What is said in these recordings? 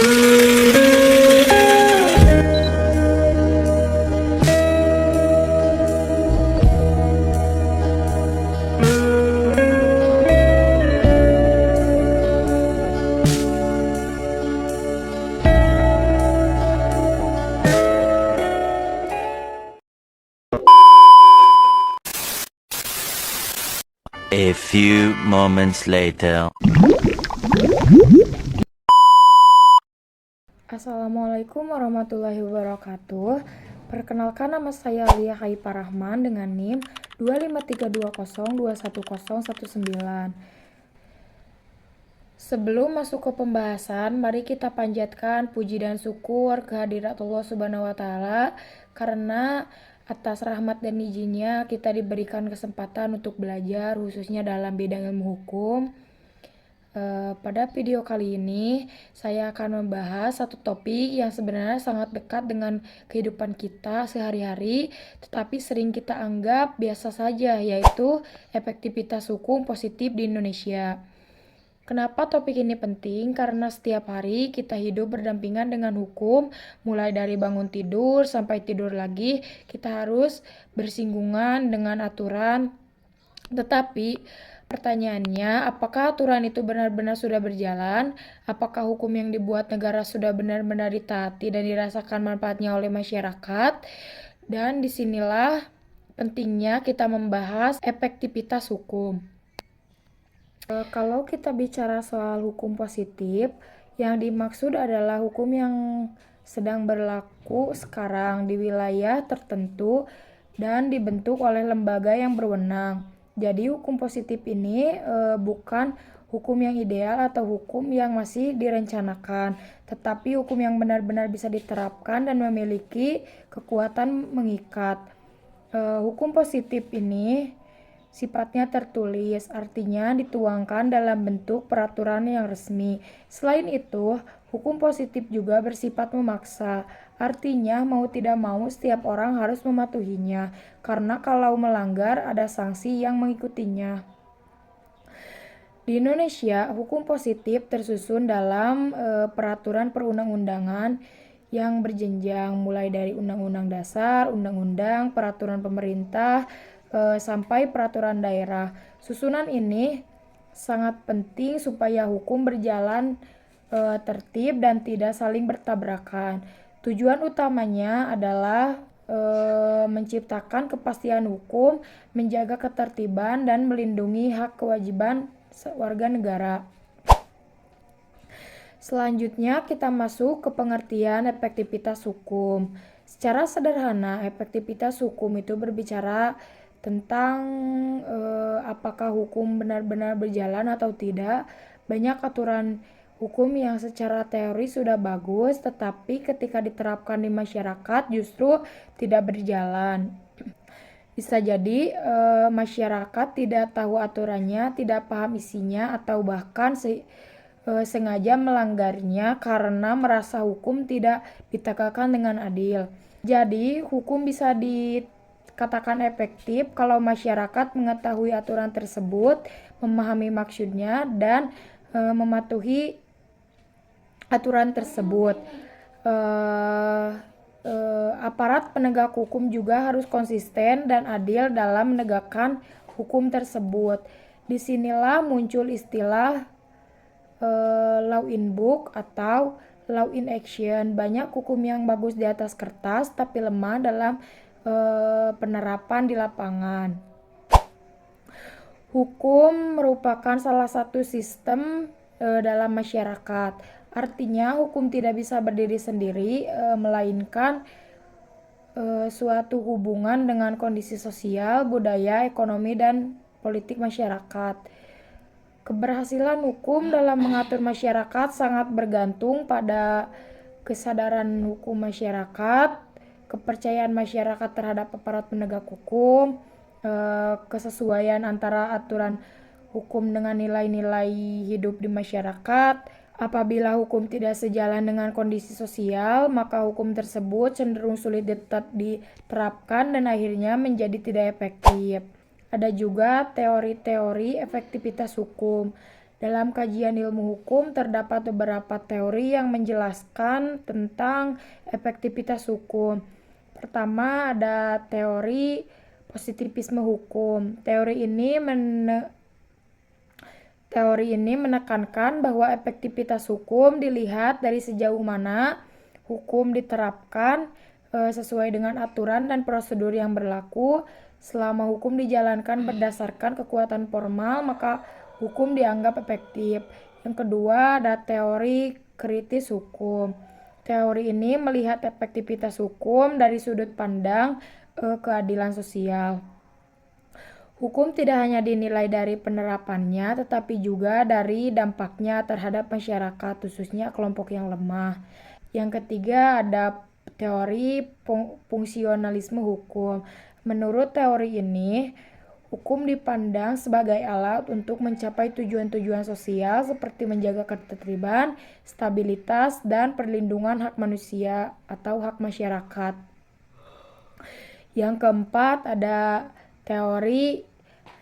A few moments later. Assalamualaikum warahmatullahi wabarakatuh. Perkenalkan, nama saya Lia Haipar Rahman dengan NIM 25320210119. Sebelum masuk ke pembahasan, mari kita panjatkan puji dan syukur kehadirat Allah Subhanahu wa Ta'ala, karena atas rahmat dan izinnya kita diberikan kesempatan untuk belajar, khususnya dalam bidang ilmu hukum. Pada video kali ini, saya akan membahas satu topik yang sebenarnya sangat dekat dengan kehidupan kita sehari-hari, tetapi sering kita anggap biasa saja, yaitu efektivitas hukum positif di Indonesia. Kenapa topik ini penting? Karena setiap hari kita hidup berdampingan dengan hukum, mulai dari bangun tidur sampai tidur lagi, kita harus bersinggungan dengan aturan. Tetapi pertanyaannya, apakah aturan itu benar-benar sudah berjalan? Apakah hukum yang dibuat negara sudah benar-benar ditaati dan dirasakan manfaatnya oleh masyarakat? Dan disinilah pentingnya kita membahas efektivitas hukum. Kalau kita bicara soal hukum positif, yang dimaksud adalah hukum yang sedang berlaku sekarang di wilayah tertentu dan dibentuk oleh lembaga yang berwenang. Jadi hukum positif ini bukan hukum yang ideal atau hukum yang masih direncanakan, tetapi hukum yang benar-benar bisa diterapkan dan memiliki kekuatan mengikat. Hukum positif ini sifatnya tertulis, artinya dituangkan dalam bentuk peraturan yang resmi. Selain itu, hukum positif juga bersifat memaksa, artinya mau tidak mau setiap orang harus mematuhinya, karena kalau melanggar ada sanksi yang mengikutinya. Di Indonesia, hukum positif tersusun dalam peraturan perundang-undangan yang berjenjang, mulai dari Undang-Undang Dasar, Undang-Undang, Peraturan Pemerintah, sampai peraturan daerah. Susunan ini sangat penting supaya hukum berjalan tertib dan tidak saling bertabrakan. Tujuan utamanya adalah menciptakan kepastian hukum, menjaga ketertiban, dan melindungi hak kewajiban warga negara. Selanjutnya kita masuk ke pengertian efektivitas hukum. Secara sederhana, efektivitas hukum itu berbicara tentang apakah hukum benar-benar berjalan atau tidak. Banyak aturan hukum yang secara teori sudah bagus, tetapi ketika diterapkan di masyarakat justru tidak berjalan. Bisa jadi masyarakat tidak tahu aturannya, tidak paham isinya, atau bahkan sengaja melanggarnya karena merasa hukum tidak ditegakkan dengan adil. Jadi, hukum bisa dikatakan efektif kalau masyarakat mengetahui aturan tersebut, memahami maksudnya, dan mematuhi aturan tersebut. Aparat penegak hukum juga harus konsisten dan adil dalam menegakkan hukum tersebut. Disinilah muncul istilah law in book atau law in action. Banyak hukum yang bagus di atas kertas tapi lemah dalam penerapan di lapangan. Hukum merupakan salah satu sistem dalam masyarakat. Artinya hukum tidak bisa berdiri sendiri, melainkan suatu hubungan dengan kondisi sosial, budaya, ekonomi, dan politik masyarakat. Keberhasilan hukum dalam mengatur masyarakat sangat bergantung pada kesadaran hukum masyarakat, kepercayaan masyarakat terhadap aparat penegak hukum, kesesuaian antara aturan hukum dengan nilai-nilai hidup di masyarakat. Apabila hukum tidak sejalan dengan kondisi sosial, maka hukum tersebut cenderung sulit diterapkan dan akhirnya menjadi tidak efektif. Ada juga teori-teori efektivitas hukum. Dalam kajian ilmu hukum terdapat beberapa teori yang menjelaskan tentang efektivitas hukum. Pertama ada teori positivisme hukum. Teori ini menekankan bahwa efektivitas hukum dilihat dari sejauh mana hukum diterapkan sesuai dengan aturan dan prosedur yang berlaku. Selama hukum dijalankan berdasarkan kekuatan formal, maka hukum dianggap efektif. Yang kedua ada teori kritis hukum. Teori ini melihat efektivitas hukum dari sudut pandang keadilan sosial. Hukum tidak hanya dinilai dari penerapannya, tetapi juga dari dampaknya terhadap masyarakat, khususnya kelompok yang lemah. Yang ketiga ada teori fungsionalisme hukum. Menurut teori ini, hukum dipandang sebagai alat untuk mencapai tujuan-tujuan sosial seperti menjaga ketertiban, stabilitas, dan perlindungan hak manusia atau hak masyarakat. Yang keempat ada teori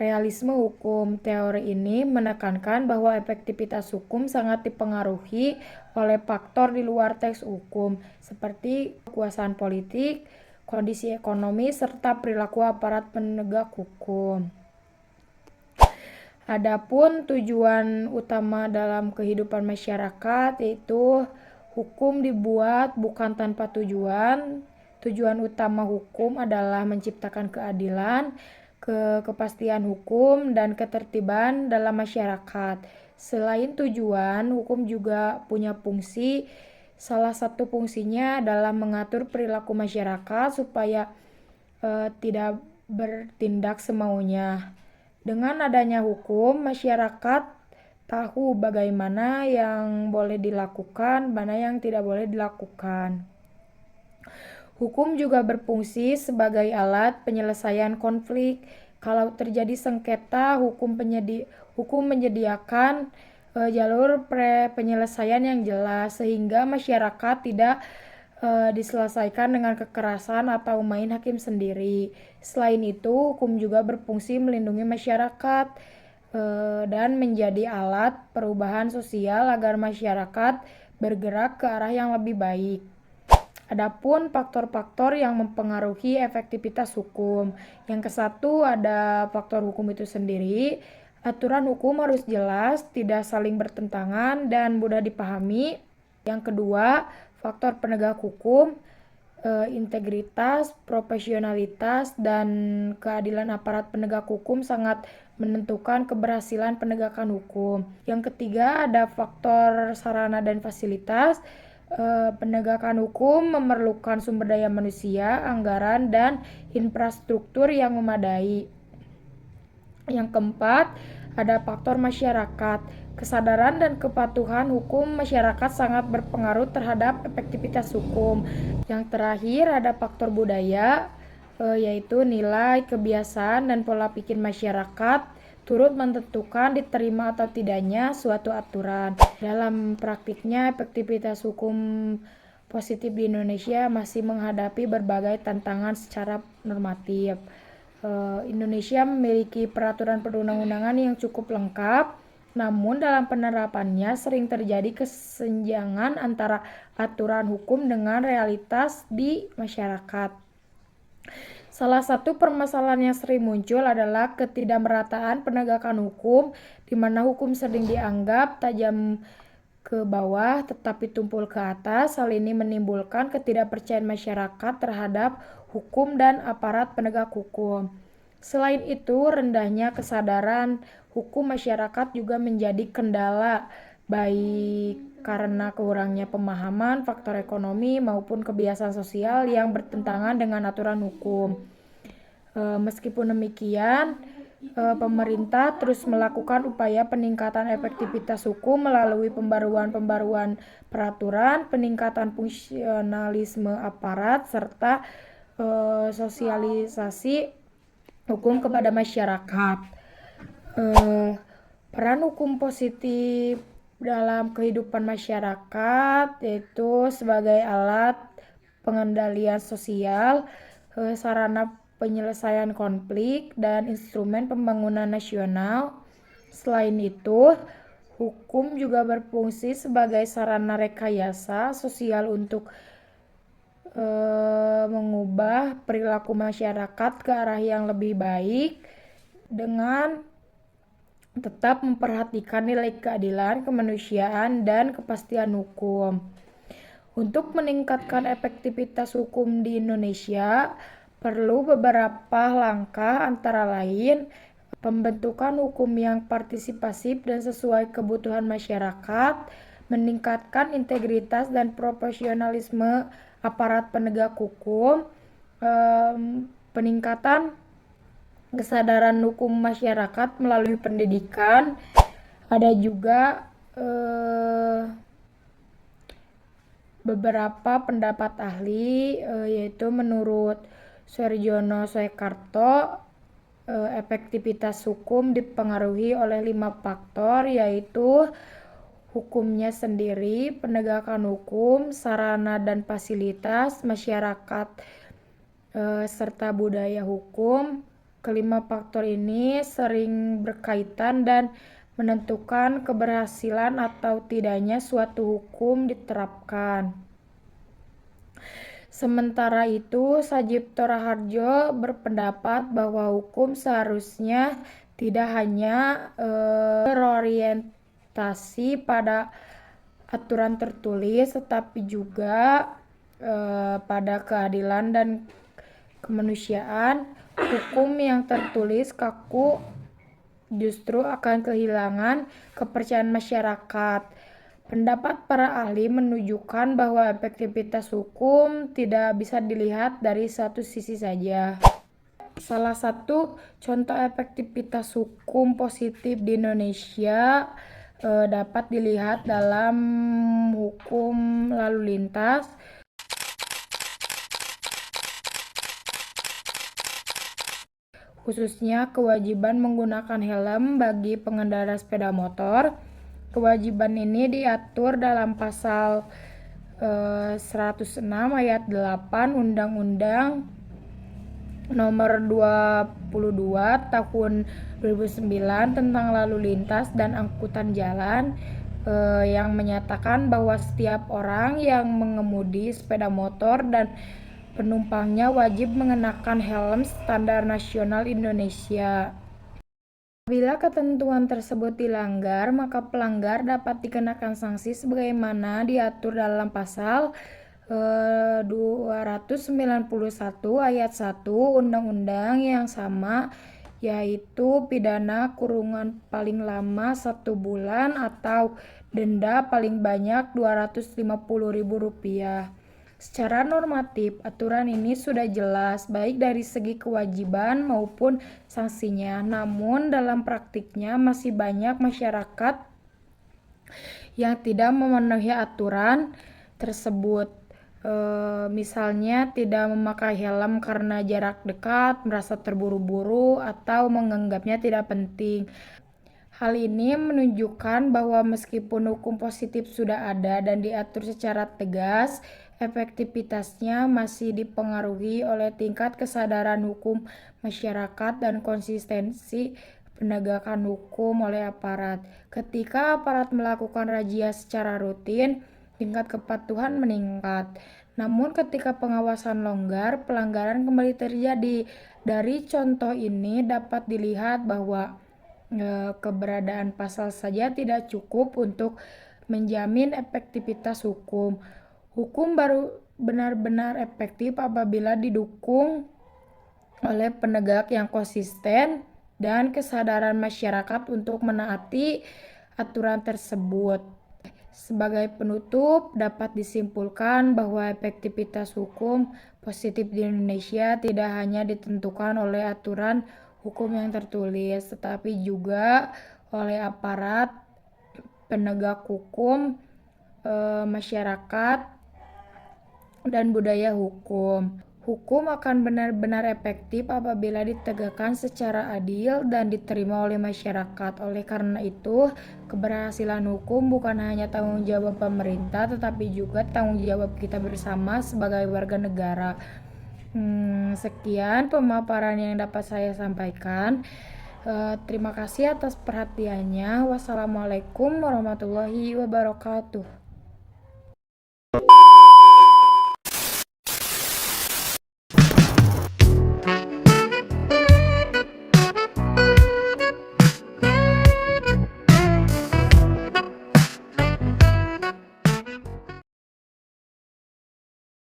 realisme hukum. Teori ini menekankan bahwa efektivitas hukum sangat dipengaruhi oleh faktor di luar teks hukum, seperti kekuasaan politik, kondisi ekonomi, serta perilaku aparat penegak hukum. Adapun tujuan utama dalam kehidupan masyarakat yaitu hukum dibuat bukan tanpa tujuan. Tujuan utama hukum adalah menciptakan keadilan, kepastian hukum, dan ketertiban dalam masyarakat. Selain tujuan, hukum juga punya fungsi. Salah satu fungsinya adalah mengatur perilaku masyarakat supaya tidak bertindak semaunya. Dengan adanya hukum, masyarakat tahu bagaimana yang boleh dilakukan, mana yang tidak boleh dilakukan. Hukum juga berfungsi sebagai alat penyelesaian konflik. Kalau terjadi sengketa, hukum menyediakan jalur penyelesaian yang jelas sehingga masyarakat tidak diselesaikan dengan kekerasan atau main hakim sendiri. Selain itu, hukum juga berfungsi melindungi masyarakat dan menjadi alat perubahan sosial agar masyarakat bergerak ke arah yang lebih baik. Adapun faktor-faktor yang mempengaruhi efektivitas hukum. Yang kesatu ada faktor hukum itu sendiri. Aturan hukum harus jelas, tidak saling bertentangan, dan mudah dipahami. Yang kedua, faktor penegak hukum, integritas, profesionalitas, dan keadilan aparat penegak hukum sangat menentukan keberhasilan penegakan hukum. Yang ketiga ada faktor sarana dan fasilitas. Penegakan hukum memerlukan sumber daya manusia, anggaran, dan infrastruktur yang memadai. Yang keempat, ada faktor masyarakat. Kesadaran dan kepatuhan hukum masyarakat sangat berpengaruh terhadap efektivitas hukum. Yang terakhir, ada faktor budaya, yaitu nilai, kebiasaan, dan pola pikir masyarakat turut menentukan diterima atau tidaknya suatu aturan. Dalam praktiknya, efektivitas hukum positif di Indonesia masih menghadapi berbagai tantangan secara normatif. Indonesia memiliki peraturan perundang-undangan yang cukup lengkap, namun dalam penerapannya sering terjadi kesenjangan antara aturan hukum dengan realitas di masyarakat. Salah satu permasalahan yang sering muncul adalah ketidakmerataan penegakan hukum, di mana hukum sering dianggap tajam ke bawah tetapi tumpul ke atas. Hal ini menimbulkan ketidakpercayaan masyarakat terhadap hukum dan aparat penegak hukum. Selain itu, rendahnya kesadaran hukum masyarakat juga menjadi kendala, baik karena kurangnya pemahaman, faktor ekonomi, maupun kebiasaan sosial yang bertentangan dengan aturan hukum. Meskipun demikian, pemerintah terus melakukan upaya peningkatan efektivitas hukum melalui pembaruan peraturan, peningkatan fungsionalisme aparat, serta sosialisasi hukum kepada masyarakat. Peran hukum positif dalam kehidupan masyarakat yaitu sebagai alat pengendalian sosial, sarana penyelesaian konflik, dan instrumen pembangunan nasional. Selain itu, Hukum juga berfungsi sebagai sarana rekayasa sosial untuk mengubah perilaku masyarakat ke arah yang lebih baik dengan tetap memperhatikan nilai keadilan, kemanusiaan, dan kepastian hukum. Untuk meningkatkan efektivitas hukum di Indonesia, perlu beberapa langkah antara lain pembentukan hukum yang partisipatif dan sesuai kebutuhan masyarakat, meningkatkan integritas dan profesionalisme aparat penegak hukum, peningkatan kesadaran hukum masyarakat melalui pendidikan. Ada juga beberapa pendapat ahli, yaitu menurut Suharjono Soekarto, efektivitas hukum dipengaruhi oleh 5 faktor, yaitu hukumnya sendiri, penegakan hukum, sarana dan fasilitas, masyarakat, serta budaya hukum. Kelima faktor ini sering berkaitan dan menentukan keberhasilan atau tidaknya suatu hukum diterapkan. Sementara itu, Sajipto Raharjo berpendapat bahwa hukum seharusnya tidak hanya berorientasi pada aturan tertulis, tetapi juga pada keadilan dan kemanusiaan. Hukum yang tertulis kaku justru akan kehilangan kepercayaan masyarakat. Pendapat para ahli menunjukkan bahwa efektivitas hukum tidak bisa dilihat dari satu sisi saja. Salah satu contoh efektivitas hukum positif di Indonesia dapat dilihat dalam hukum lalu lintas. Khususnya kewajiban menggunakan helm bagi pengendara sepeda motor. Kewajiban ini diatur dalam pasal 106 ayat 8 Undang-Undang Nomor 22 Tahun 2009 tentang lalu lintas dan angkutan jalan, yang menyatakan bahwa setiap orang yang mengemudi sepeda motor dan penumpangnya wajib mengenakan helm standar nasional Indonesia. Apabila ketentuan tersebut dilanggar, maka pelanggar dapat dikenakan sanksi sebagaimana diatur dalam pasal 291 ayat 1 Undang-Undang yang sama, yaitu pidana kurungan paling lama 1 bulan atau denda paling banyak Rp250.000. Secara normatif, aturan ini sudah jelas baik dari segi kewajiban maupun sanksinya. Namun dalam praktiknya masih banyak masyarakat yang tidak memenuhi aturan tersebut. Misalnya tidak memakai helm karena jarak dekat, merasa terburu-buru, atau menganggapnya tidak penting. Hal ini menunjukkan bahwa meskipun hukum positif sudah ada dan diatur secara tegas, efektivitasnya masih dipengaruhi oleh tingkat kesadaran hukum masyarakat dan konsistensi penegakan hukum oleh aparat. Ketika aparat melakukan razia secara rutin, tingkat kepatuhan meningkat. Namun ketika pengawasan longgar, pelanggaran kembali terjadi. Dari contoh ini dapat dilihat bahwa keberadaan pasal saja tidak cukup untuk menjamin efektivitas hukum. Hukum baru benar-benar efektif apabila didukung oleh penegak yang konsisten dan kesadaran masyarakat untuk menaati aturan tersebut. Sebagai penutup, dapat disimpulkan bahwa efektivitas hukum positif di Indonesia tidak hanya ditentukan oleh aturan hukum yang tertulis, tetapi juga oleh aparat penegak hukum, masyarakat, dan budaya hukum. Hukum akan benar-benar efektif apabila ditegakkan secara adil dan diterima oleh masyarakat. Oleh karena itu, keberhasilan hukum bukan hanya tanggung jawab pemerintah, tetapi juga tanggung jawab kita bersama sebagai warga negara. Sekian pemaparan yang dapat saya sampaikan. Terima kasih atas perhatiannya. Wassalamualaikum warahmatullahi wabarakatuh.